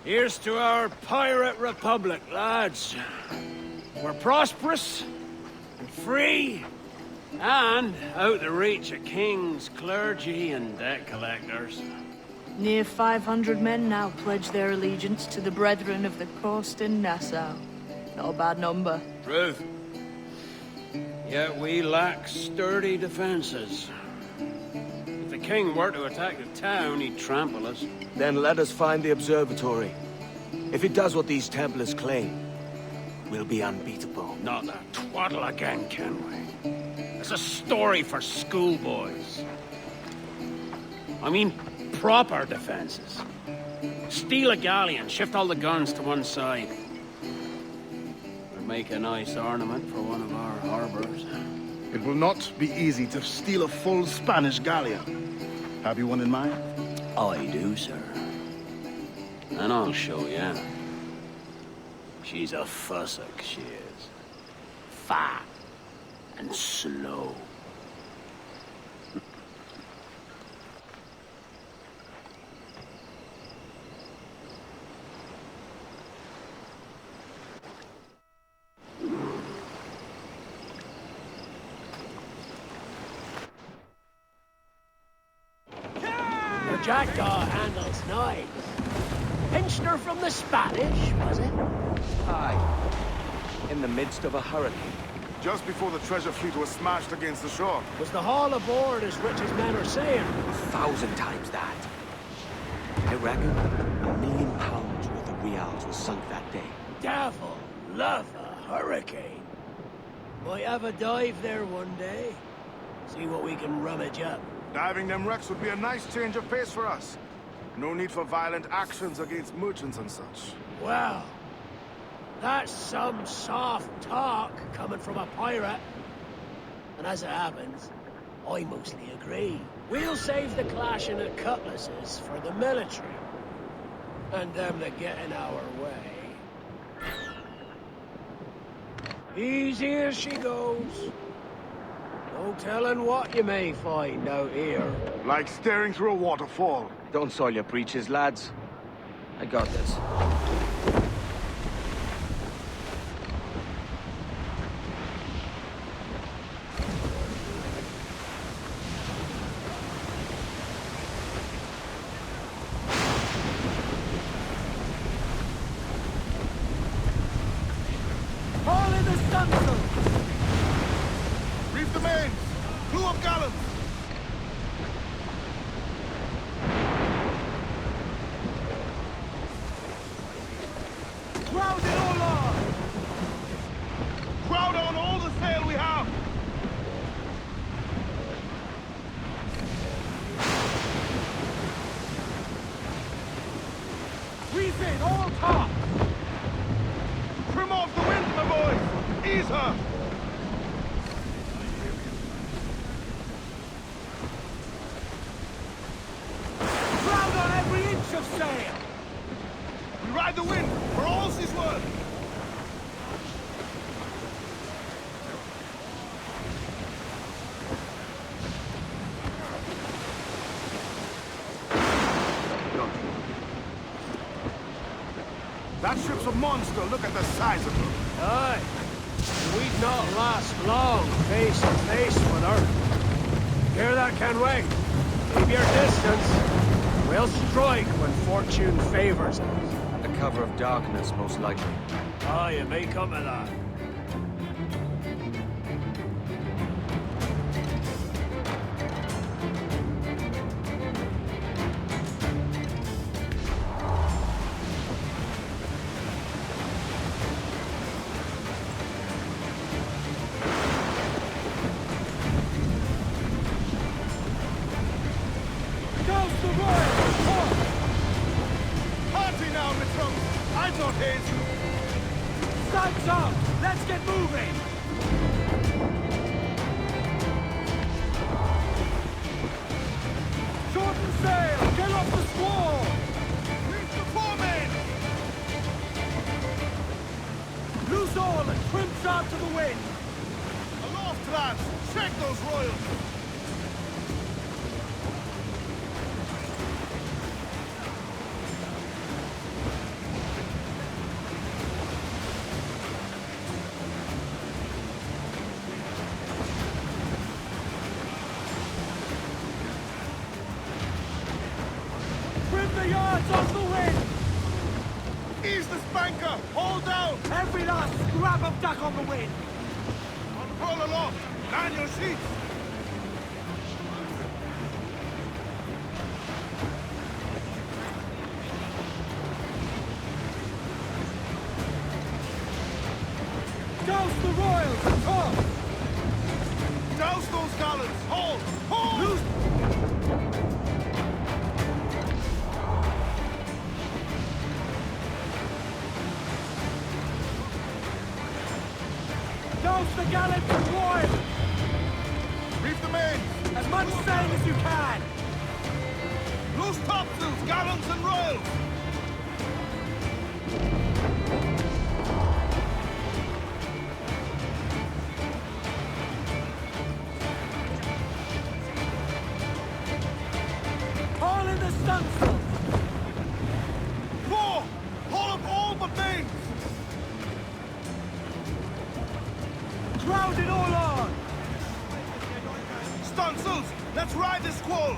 Here's to our pirate republic, lads. We're prosperous, and free, and out the reach of kings, clergy, and debt collectors. Near 500 men now pledge their allegiance to the Brethren of the Coast in Nassau. Not a bad number. Truth. Yet we lack sturdy defenses. If the king were to attack the town, he'd trample us. Then let us find the Observatory. If it does what these Templars claim, we'll be unbeatable. Not that twaddle again, Kenway. It's a story for schoolboys. I mean, proper defenses. Steal a galleon, shift all the guns to one side. Or make a nice ornament for one of our harbors. It will not be easy to steal a full Spanish galleon. Have you one in mind? I do, sir. And I'll show you. She's a fussock, she is. Fat and slow. Your jackdaw handles knives. Pinched her from the Spanish, was it? Aye. In the midst of a hurricane. Just before the treasure fleet was smashed against the shore. Was the haul aboard as rich as men are saying? 1,000 times that. I reckon £1 million worth of reals was sunk that day. Devil love a hurricane. Might have a dive there one day. See what we can rummage up. Diving them wrecks would be a nice change of pace for us. No need for violent actions against merchants and such. Well, that's some soft talk coming from a pirate. And as it happens, I mostly agree. We'll save the clashing of cutlasses for the military. And them that get in our way. Easy as she goes. No telling what you may find out here. Like staring through a waterfall. Don't soil your breeches, lads. I got this. Haul in the stunsail! Reef the mains! Clew up gallants! Crowd it all on! Crowd on all the sail we have! Reef in, all top! Trim off the wind, my boys! Ease her! Crowd on every inch of sail! We ride the wind, for all she's worth! That ship's a monster, look at the size of her. Aye. We'd not last long face to face with her. Hear that, Kenway? Keep your distance. We'll strike when fortune favors us. The cover of darkness, most likely. Aye, it may come to that. Party now, Mitrum! I'm not his! Sun's up! Let's get moving! Shorten sail! Get off the squall! Reach the foreman! Loose all and trim sharp to the wind! Aloft, lads! Check those royals! Ease the spanker! Hold down! Every last scrap of duck on the wind! Control aloft! Man your sheets! Douse the royals and toss! Douse those gallants! Hold! Hold! Loose! Douse the gallants and royals! Reef the mains! As much sail as you can! Loose topsails, gallants and royals! Haul in the stunsail! Fore! Haul up all but mains! Crowd it all on! Stunsails! Let's ride this squall!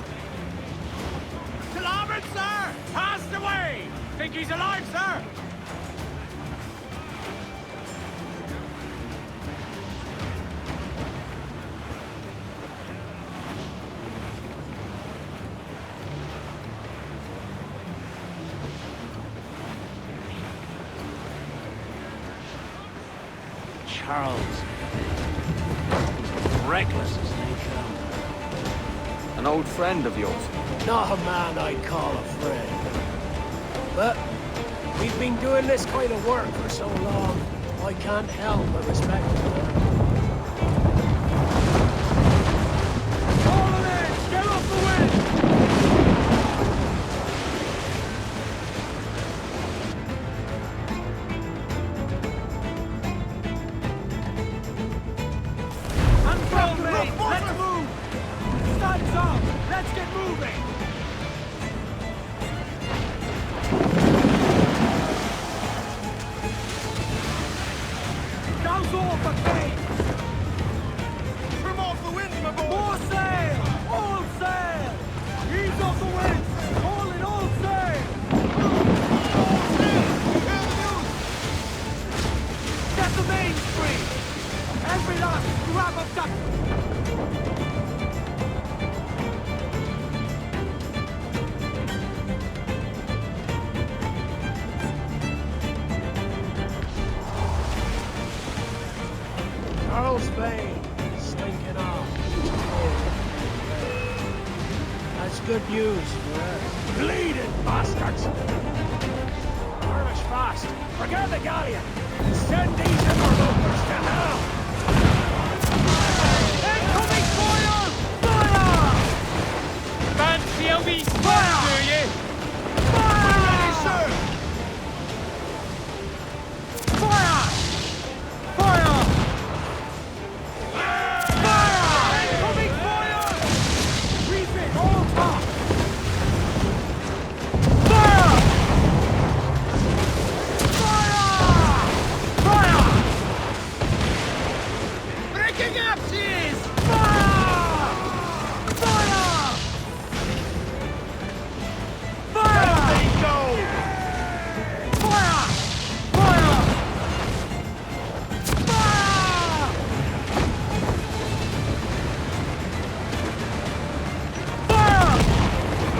To larboard, sir! Cast away! Think he's alive, sir? Charles. Reckless as they come. An old friend of yours. Not a man I'd call a friend. But we've been doing this kind of work for so long, I can't help but respect him. Haul it in! Get off the wind! Unfurl, mate! Let's move! Studs up! Let's get moving! Douse all for pain! Trim off the wind, my boy! More sail! All sail! Ease off the wind! Haul in all sail! All sail! Hear the news! Get the mains free! Every last scrap of duck! Charles Bay, slinking off. That's good news for us. Bleeding bastards! Furnish fast! Forget the galleon! Send these interlopers to hell! Incoming fire! Fire! Fancy a wee Fire! do you? Fire! Ready, sir! Fire! Fire! Fire! Incoming fire! Reef it all top! Fire! Fire! Fire! Breaking up, she is! Fire! Fire! Fire! There you go! Fire! Fire! Fire!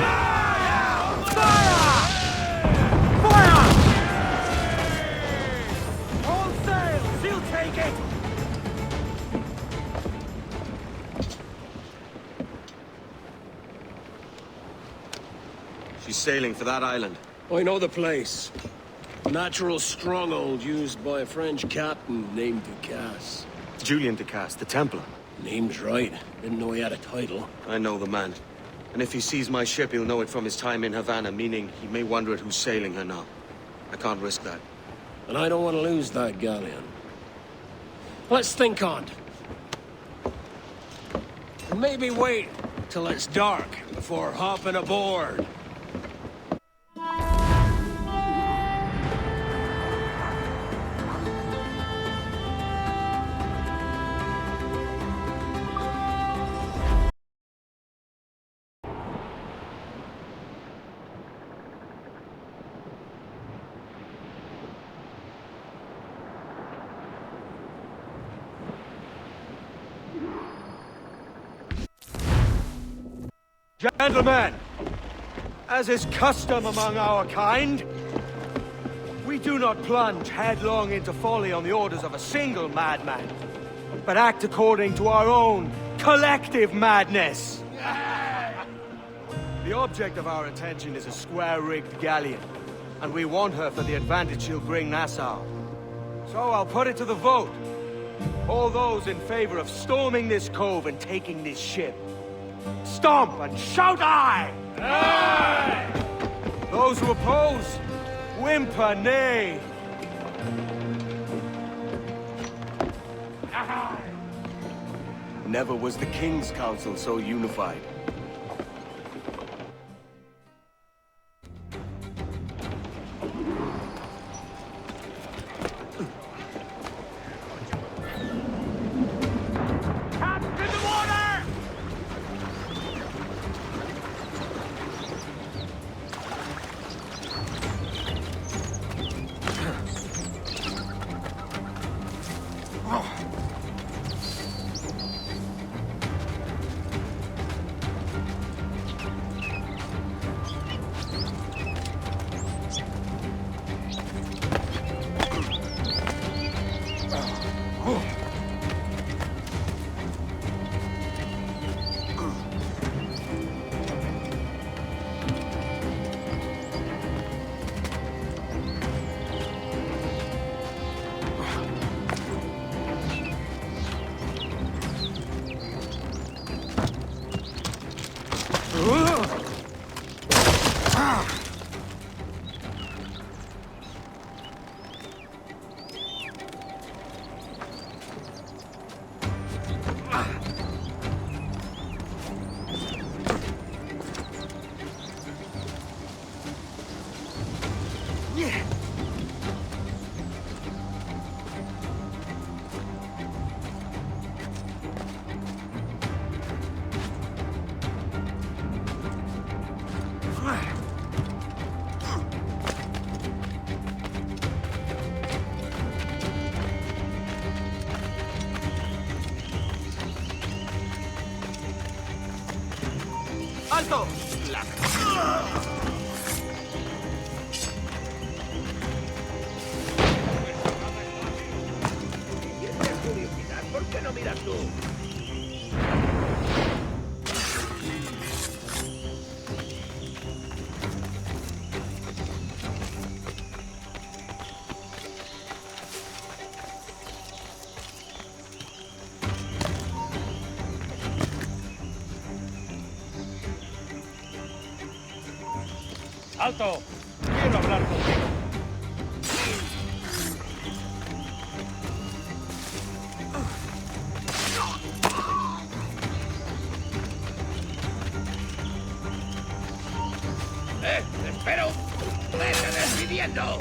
Fire! Fire! Fire! All sails! He'll take it! She's sailing for that island. I know the place. Natural stronghold used by a French captain named Ducasse. Julian Ducasse, the Templar. Name's right. Didn't know he had a title. I know the man. And if he sees my ship, he'll know it from his time in Havana, meaning he may wonder at who's sailing her now. I can't risk that. And I don't want to lose that galleon. Let's think on it. And maybe wait till it's dark before hopping aboard. Gentlemen, as is custom among our kind, we do not plunge headlong into folly on the orders of a single madman, but act according to our own collective madness. The object of our attention is a square-rigged galleon, and we want her for the advantage she'll bring Nassau. So I'll put it to the vote. All those in favor of storming this cove and taking this ship, stomp and shout aye! Aye! Those who oppose, whimper nay! Aye! Never was the King's Council so unified. ¡Alto! ¿Por qué no miras tú? ¡Alto! Quiero hablar contigo. ¡Te espero! ¡Vete despidiendo!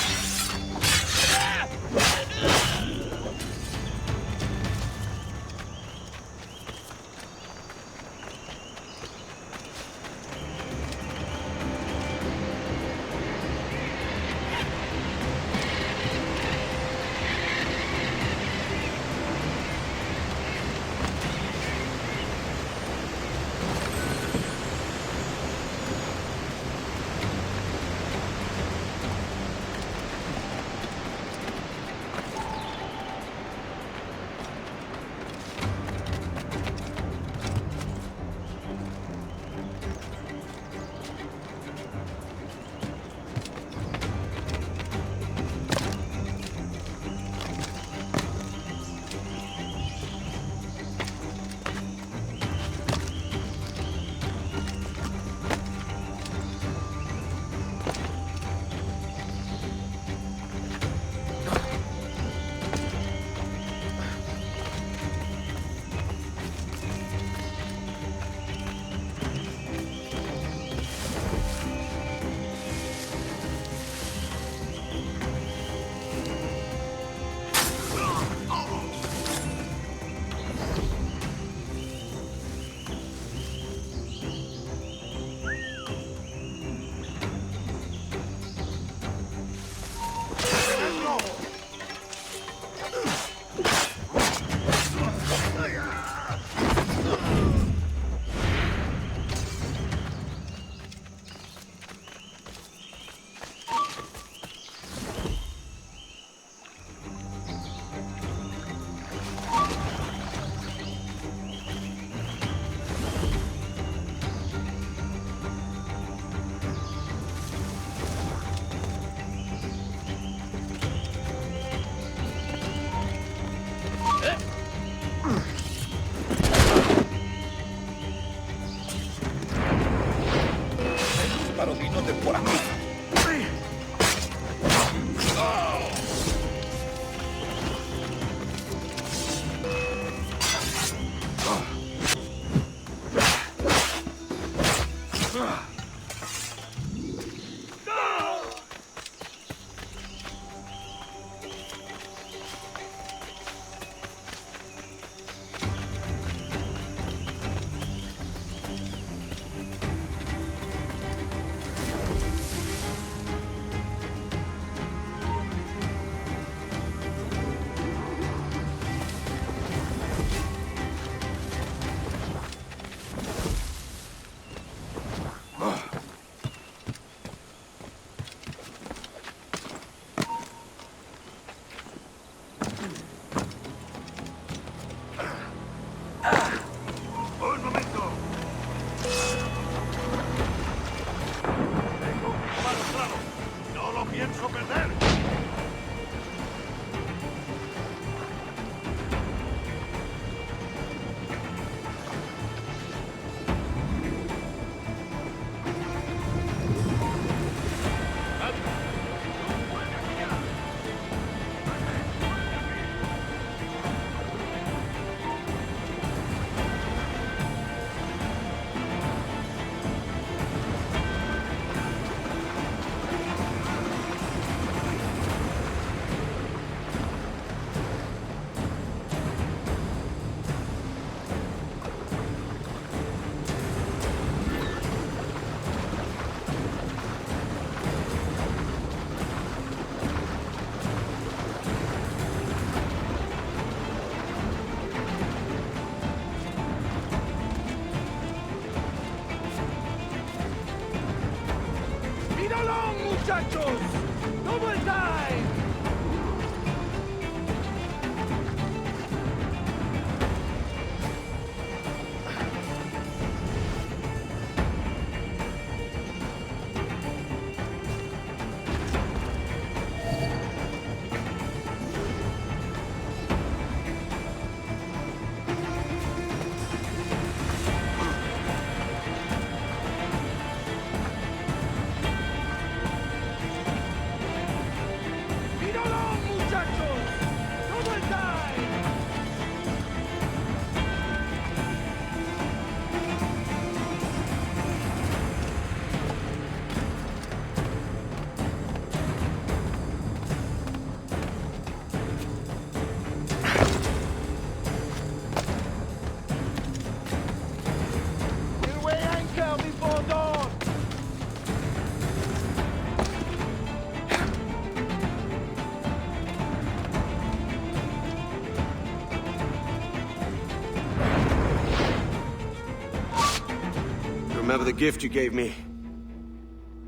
remember the gift you gave me.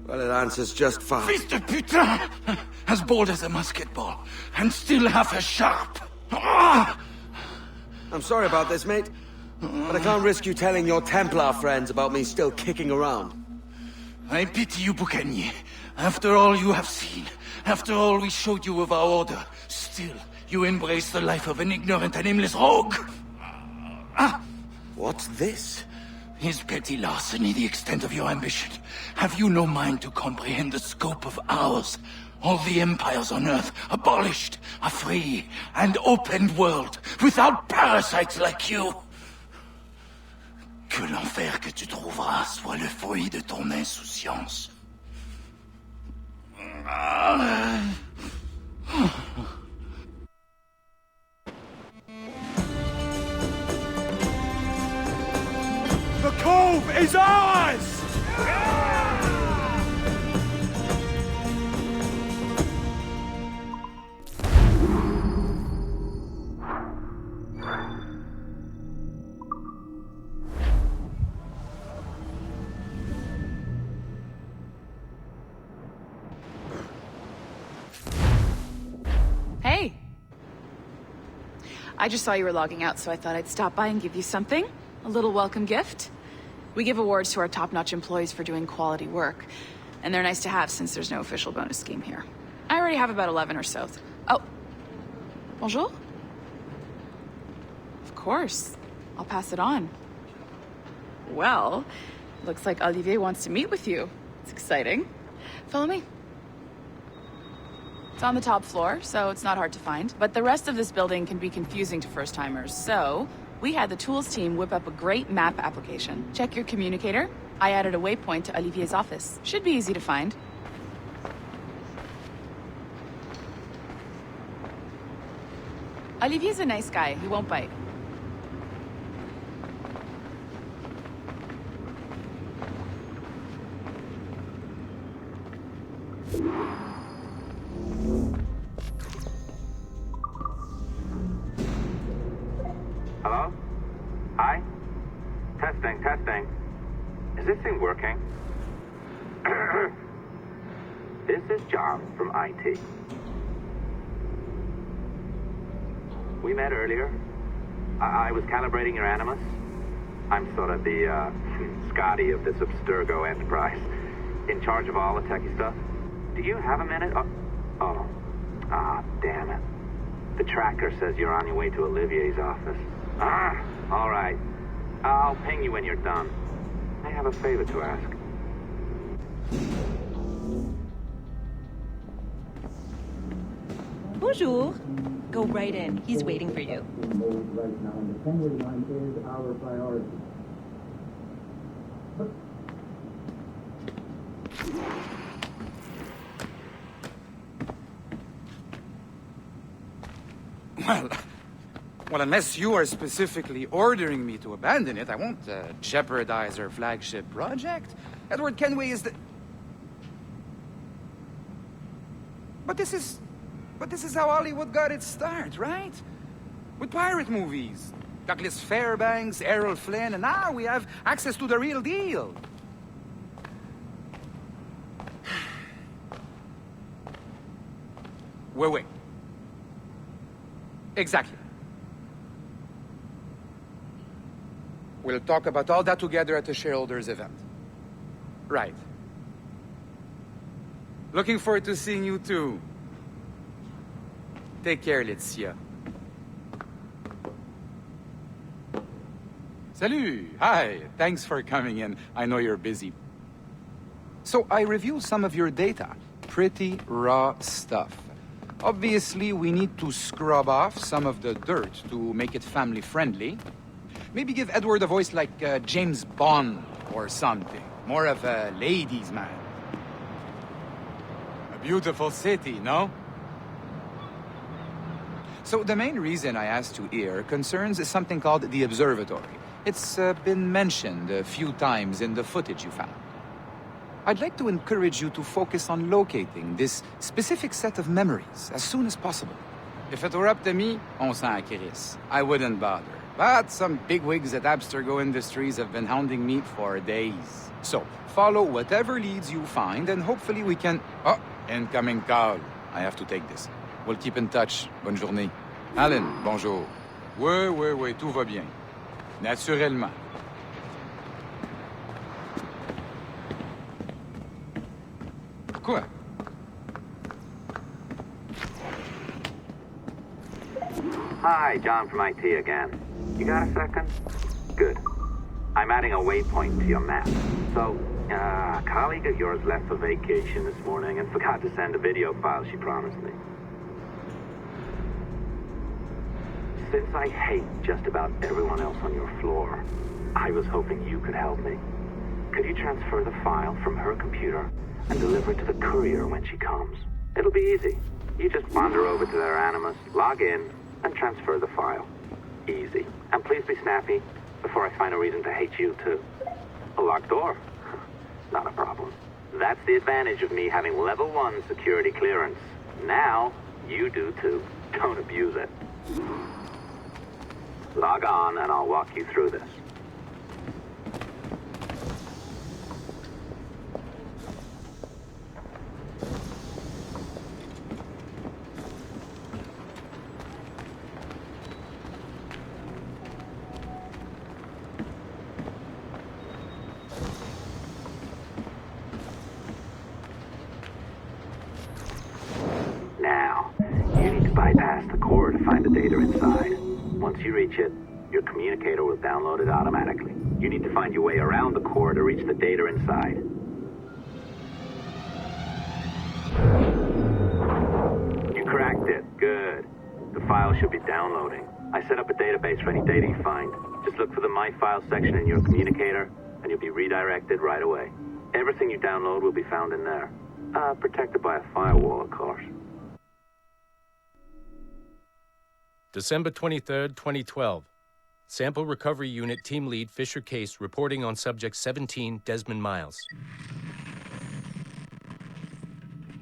Well, it answers just fine. Fils de putain! As bold as a musket ball, and still half as sharp. Ah! I'm sorry about this, mate. But I can't risk you telling your Templar friends about me still kicking around. I pity you, Boucanier. After all you have seen, after all we showed you of our order, still you embrace the life of an ignorant and aimless rogue. What's this? Is petty larceny the extent of your ambition? Have you no mind to comprehend the scope of ours? All the empires on Earth abolished, a free and open world, without parasites like you. Que l'enfer que tu trouveras soit le fruit de ton insouciance. The cove is ours! Hey! I just saw you were logging out, so I thought I'd stop by and give you something. A little welcome gift. We give awards to our top-notch employees for doing quality work, and they're nice to have since there's no official bonus scheme here. I already have about 11 or so. Oh. Bonjour? Of course. I'll pass it on. Well, looks like Olivier wants to meet with you. It's exciting. Follow me. It's on the top floor, so it's not hard to find. But the rest of this building can be confusing to first-timers, so we had the tools team whip up a great map application. Check your communicator. I added a waypoint to Olivier's office. Should be easy to find. Olivier's a nice guy. He won't bite. Hello? Hi? Testing. Is this thing working? This is John from IT. We met earlier. I was calibrating your Animus. I'm sort of the, Scotty of this Abstergo Enterprise. In charge of all the techie stuff. Do you have a minute? Damn it. The tracker says you're on your way to Olivier's office. All right. I'll ping you when you're done. I have a favor to ask. Bonjour. Go right in. He's waiting for you. Right now, and the Kenway line is our priority. Well, unless you are specifically ordering me to abandon it, I won't jeopardize our flagship project. Edward Kenway is the... But this is how Hollywood got its start, right? With pirate movies. Douglas Fairbanks, Errol Flynn, and now we have access to the real deal. Wait. Exactly. We'll talk about all that together at the shareholders event. Right. Looking forward to seeing you too. Take care, Laetitia. Salut! Hi! Thanks for coming in. I know you're busy. So I reviewed some of your data. Pretty raw stuff. Obviously, we need to scrub off some of the dirt to make it family-friendly. Maybe give Edward a voice like James Bond or something. More of a ladies' man. A beautiful city, no? So the main reason I asked you here concerns something called the Observatory. It's been mentioned a few times in the footage you found. I'd like to encourage you to focus on locating this specific set of memories as soon as possible. If it were up to me, on s'en crisse. I wouldn't bother. But some bigwigs at Abstergo Industries have been hounding me for days. So, follow whatever leads you find, and hopefully we can... Oh, incoming call. I have to take this. We'll keep in touch. Bonne journée. Alan, bonjour. Oui, tout va bien. Naturellement. Quoi? Hi, John from IT again. You got a second? Good. I'm adding a waypoint to your map. So, a colleague of yours left for vacation this morning and forgot to send a video file she promised me. Since I hate just about everyone else on your floor, I was hoping you could help me. Could you transfer the file from her computer and deliver it to the courier when she comes? It'll be easy. You just wander over to their Animus, log in, and transfer the file. Easy. And please be snappy before I find a reason to hate you too. A locked door? Not a problem. That's the advantage of me having level 1 security clearance. Now, you do too. Don't abuse it. Log on and I'll walk you through this. Now, you need to bypass the core to find the data inside. Once you reach it, your communicator will download it automatically. You need to find your way around the core to reach the data inside. You cracked it. Good. The file should be downloading. I set up a database for any data you find. Just look for the My Files section in your communicator, and you'll be redirected right away. Everything you download will be found in there. Protected by a firewall, of course. December 23rd, 2012. Sample Recovery Unit Team Lead Fisher Case reporting on Subject 17, Desmond Miles.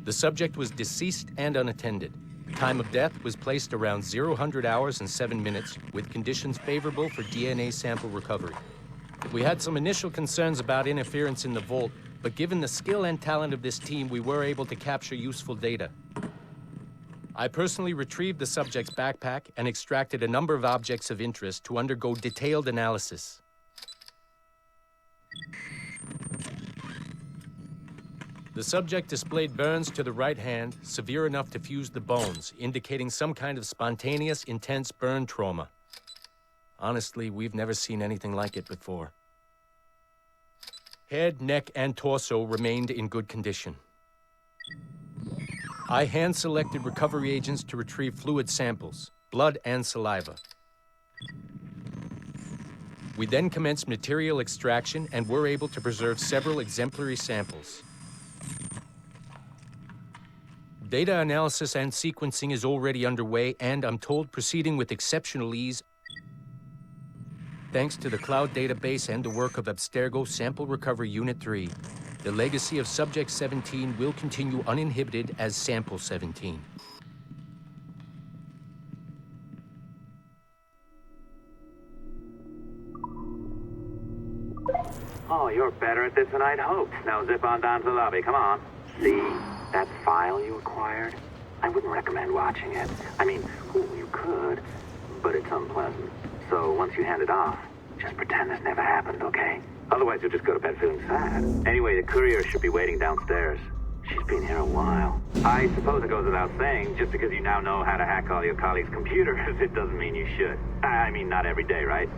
The subject was deceased and unattended. Time of death was placed around 00 hours and 7 minutes, with conditions favorable for DNA sample recovery. We had some initial concerns about interference in the vault, but given the skill and talent of this team, we were able to capture useful data. I personally retrieved the subject's backpack and extracted a number of objects of interest to undergo detailed analysis. The subject displayed burns to the right hand, severe enough to fuse the bones, indicating some kind of spontaneous, intense burn trauma. Honestly, we've never seen anything like it before. Head, neck, and torso remained in good condition. I hand-selected recovery agents to retrieve fluid samples, blood and saliva. We then commenced material extraction and were able to preserve several exemplary samples. Data analysis and sequencing is already underway, and I'm told proceeding with exceptional ease. Thanks to the cloud database and the work of Abstergo Sample Recovery Unit 3, the legacy of Subject 17 will continue uninhibited as Sample 17. Oh, you're better at this than I'd hoped. Now zip on down to the lobby. Come on. See that file you acquired? I wouldn't recommend watching it. I mean, you could, but it's unpleasant. So once you hand it off, just pretend this never happened, okay? Otherwise, you'll just go to bed feeling sad. Anyway, the courier should be waiting downstairs. She's been here a while. I suppose it goes without saying, just because you now know how to hack all your colleagues' computers, it doesn't mean you should. I mean, not every day, right?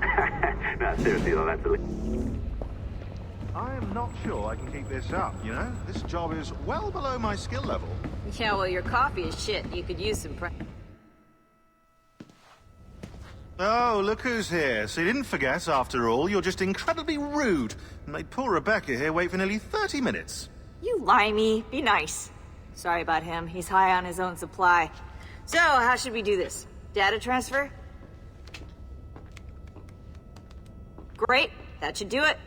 No, seriously, though, that's I am not sure I can keep this up, you know? This job is well below my skill level. Yeah, well, your coffee is shit. You could use some Oh, look who's here. So you didn't forget, after all, you're just incredibly rude and made poor Rebecca here wait for nearly 30 minutes. You limey. Be nice. Sorry about him. He's high on his own supply. So, how should we do this? Data transfer? Great. That should do it.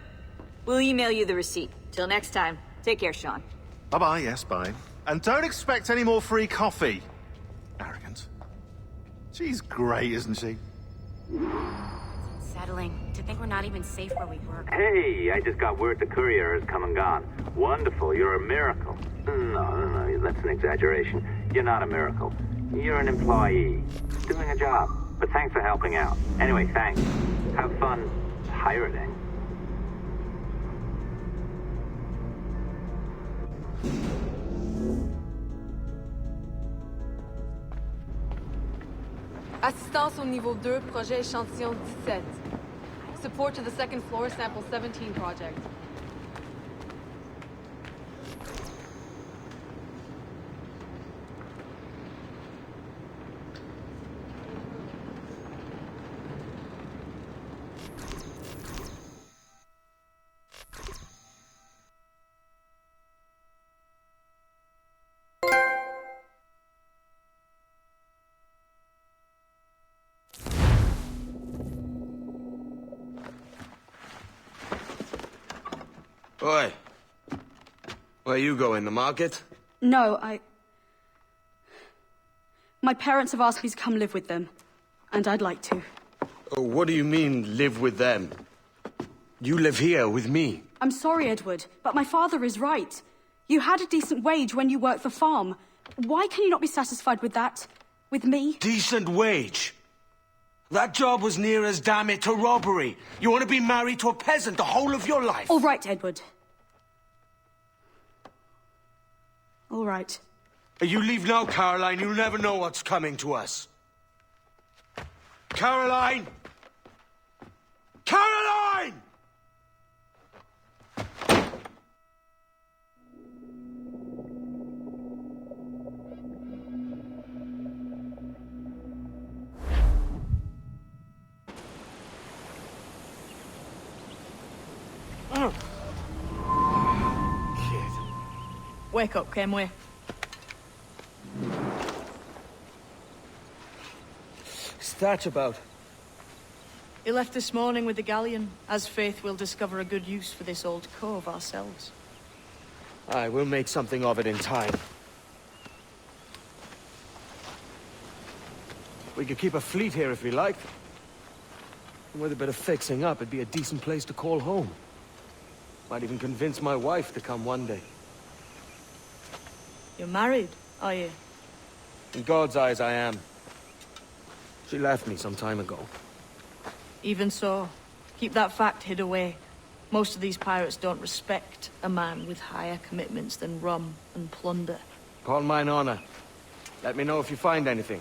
We'll email you the receipt. Till next time. Take care, Sean. Bye-bye, yes, bye. And don't expect any more free coffee. Arrogant. She's great, isn't she? unsettling. To think we're not even safe where we work. Hey, I just got word the courier has come and gone. Wonderful, you're a miracle. No, that's an exaggeration. You're not a miracle. You're an employee, doing a job. But thanks for helping out. Anyway, thanks. Have fun pirating. Assistance au niveau 2, projet échantillon 17. Support to the second floor, sample 17 project. Oi. Where you going, the market? No, my parents have asked me to come live with them, and I'd like to. Oh, what do you mean, live with them? You live here with me. I'm sorry, Edward, but my father is right. You had a decent wage when you worked the farm. Why can you not be satisfied with that? With me? Decent wage? That job was near as, damn it, to robbery. You want to be married to a peasant the whole of your life? All right, Edward. All right. You leave now, Caroline. You'll never know what's coming to us. Caroline! Caroline! Wake up, Kenway. What's that about? He left this morning with the galleon. As faith, we'll discover a good use for this old cove ourselves. Aye, we'll make something of it in time. We could keep a fleet here if we liked. And with a bit of fixing up, it'd be a decent place to call home. Might even convince my wife to come one day. You're married, are you? In God's eyes, I am. She left me some time ago. Even so, keep that fact hid away. Most of these pirates don't respect a man with higher commitments than rum and plunder. Call mine honor. Let me know if you find anything.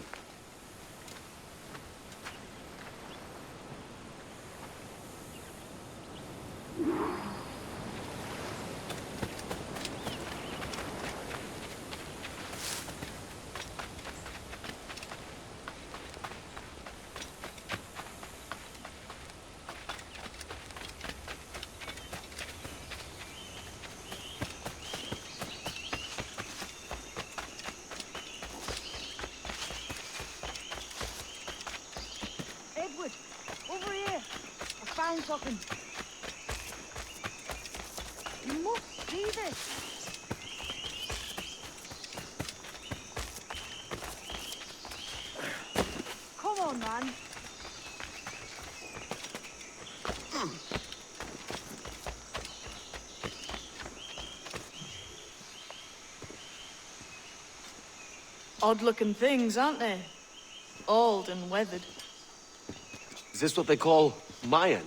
Edward, over here. I found something. You must see this. Come on, man. Odd-looking things, aren't they? Old and weathered. Is this what they call Mayan?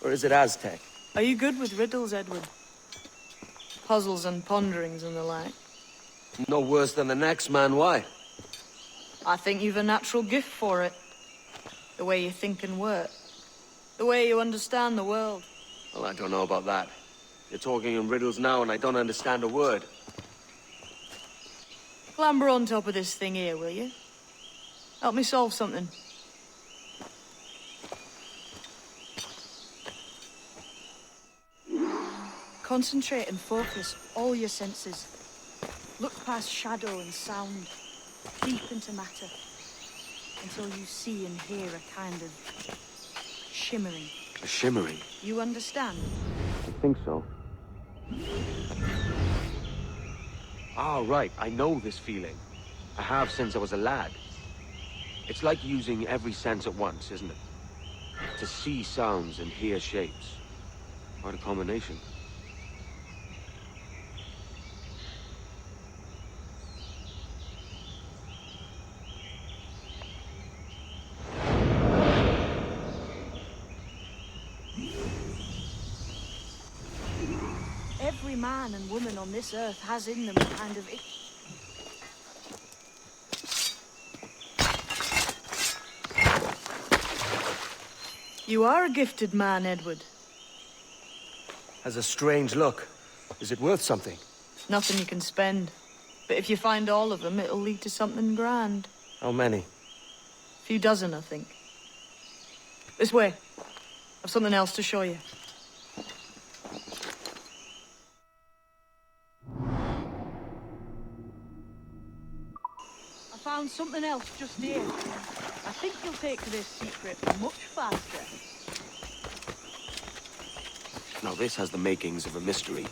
Or is it Aztec? Are you good with riddles, Edward? Puzzles and ponderings and the like? No worse than the next man, why? I think you've a natural gift for it. The way you think and work. The way you understand the world. Well, I don't know about that. You're talking in riddles now and I don't understand a word. Clamber on top of this thing here, will you? Help me solve something. Concentrate and focus all your senses. Look past shadow and sound, deep into matter, until you see and hear a kind of shimmering. A shimmering? You understand? I think so. Ah, right. I know this feeling. I have since I was a lad. It's like using every sense at once, isn't it? To see sounds and hear shapes. Quite a combination. Every man and woman on this earth has in them a kind of... You are a gifted man, Edward. Has a strange look. Is it worth something? Nothing you can spend. But if you find all of them, it'll lead to something grand. How many? A few dozen, I think. This way. I've something else to show you. I found something else just here. I think you'll take to this secret much faster. Now this has the makings of a mystery.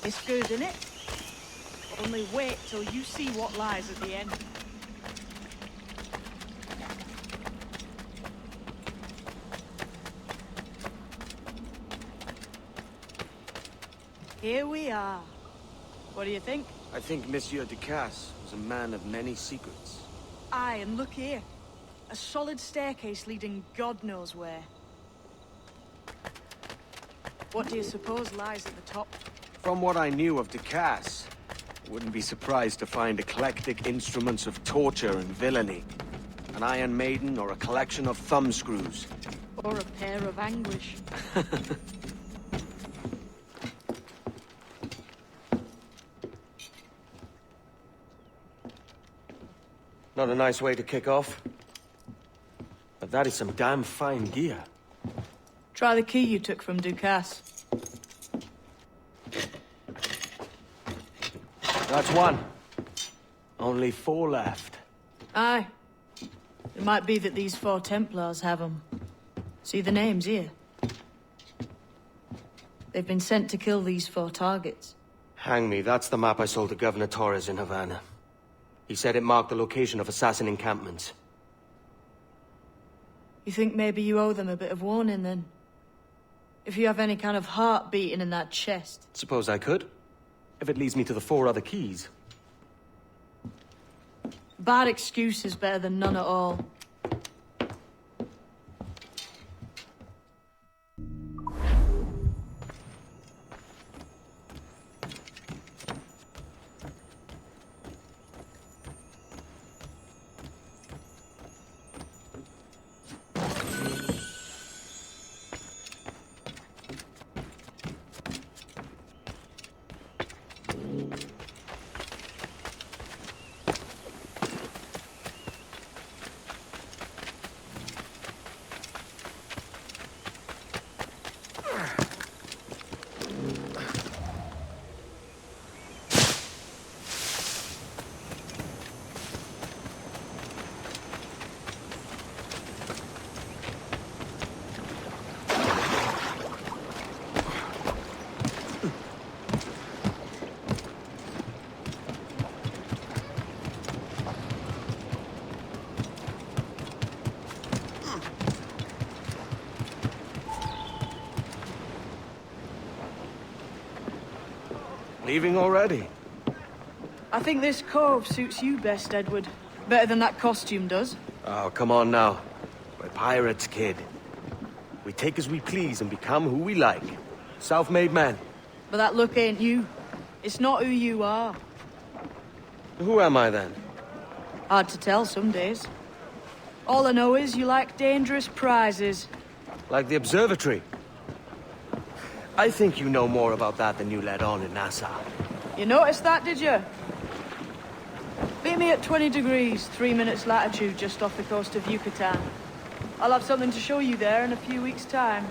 It's good, isn't it? Only wait till you see what lies at the end. Here we are. What do you think? I think Monsieur Ducasse was a man of many secrets. Aye, and look here. A solid staircase leading God knows where. What do you suppose lies at the top? From what I knew of Ducasse, I wouldn't be surprised to find eclectic instruments of torture and villainy. An Iron Maiden or a collection of thumbscrews. Or a pair of anguish. Not a nice way to kick off. But that is some damn fine gear. Try the key you took from Ducasse. That's one. Only 4 left. Aye. It might be that these 4 Templars have them. See the names here? They've been sent to kill these 4 targets. Hang me, that's the map I sold to Governor Torres in Havana. He said it marked the location of assassin encampments. You think maybe you owe them a bit of warning, then? If you have any kind of heart beating in that chest. Suppose I could. If it leads me to the 4 other keys. Bad excuse is better than none at all. Leaving already? I think this cove suits you best, Edward. Better than that costume does. Oh, come on now. We're pirates, kid. We take as we please and become who we like. Self-made men. But that look ain't you. It's not who you are. Who am I, then? Hard to tell some days. All I know is you like dangerous prizes. Like the Observatory. I think you know more about that than you let on in Nassau. You noticed that, did you? Meet me at 20 degrees, 3 minutes latitude just off the coast of Yucatan. I'll have something to show you there in a few weeks' time.